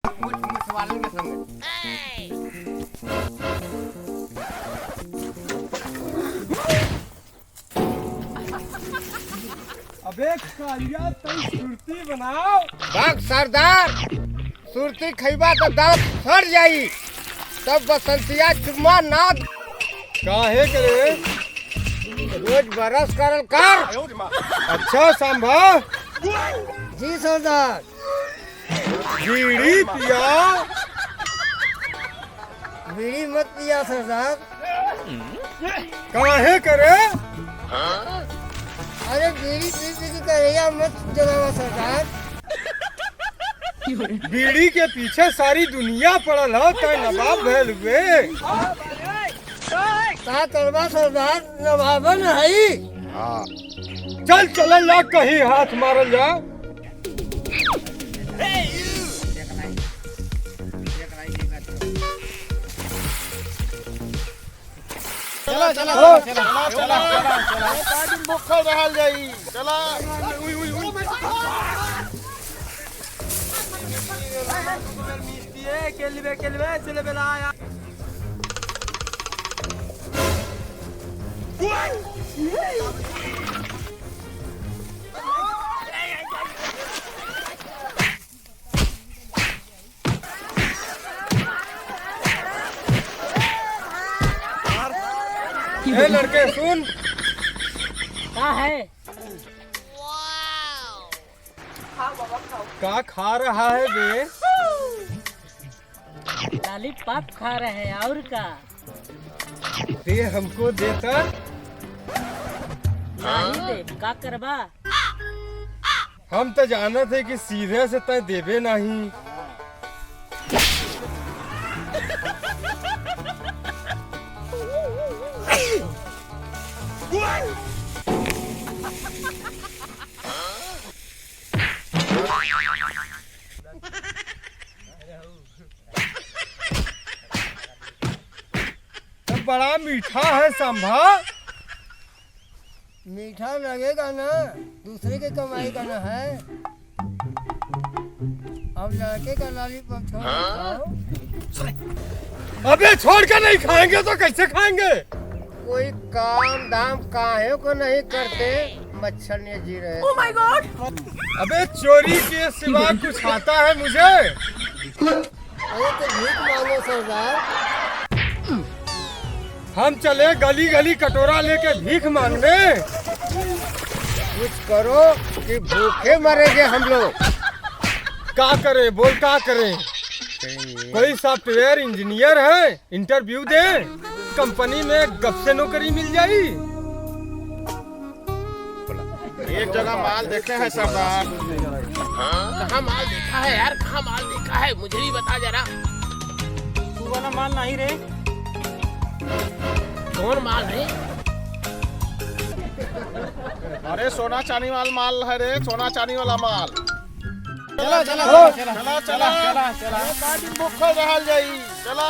अबे कालिया तुम सुरती बनाओ। बाग सरदार सुरती खइबा तो दांत सड़ जाई। तब बसंतिया चुम्मा नाद काहे करे रोज बरस करल कर। अच्छा सांभा जी सरदार। बीड़ी पिया। बीड़ी मत पिया सरदार। काहे करे अरे बीड़ी पी पी के करेगा मत जगावा सरदार। बीड़ी के पीछे सारी दुनिया पड़ल हो तो नवाब भैल हुए। का करवा सरदार नवाबन है। चल चल ला कहीं हाथ मारल जा। चला चला चला चला दिन भूखल रहल जाई। चला चले बेला आया। ए लड़के सुन क्या है? का खा रहा है बे? लॉलीपॉप खा रहे हैं और का? दे हमको देता। नहीं दे का करबा? हम तो जाना थे कि सीधे से तय देवे नहीं। बड़ा मीठा है सांभा। मीठा लगेगा ना, दूसरे के कमाई का ना है। अब लड़के का लॉलीपॉप छोड़ खाओ। अबे छोड़ के नहीं खाएंगे तो कैसे खाएंगे? कोई काम धाम काहे को नहीं करते, मच्छर ने जी रहे। Oh my God! अबे चोरी के सिवा कुछ आता है मुझे? अरे तो भीख मांगो सरदार। हम चले गली गली कटोरा लेके भीख मांगने। कुछ करो कि भूखे मरेंगे हम लोग। क्या करे बोल क्या करें? कोई सॉफ्टवेयर इंजीनियर है, इंटरव्यू दे, कंपनी में गप से नौकरी मिल जाई। एक जगह माल देखे हैं सरदार। कहाँ माल देखा है यार, कहाँ माल देखा है, मुझे भी बता जरा। तू वाला माल नहीं रे। कौन माल है? अरे सोना चांदी वाला माल है रे, सोना चांदी वाला माल। चला चला चला चला दिन भूखल रहल जाई। चला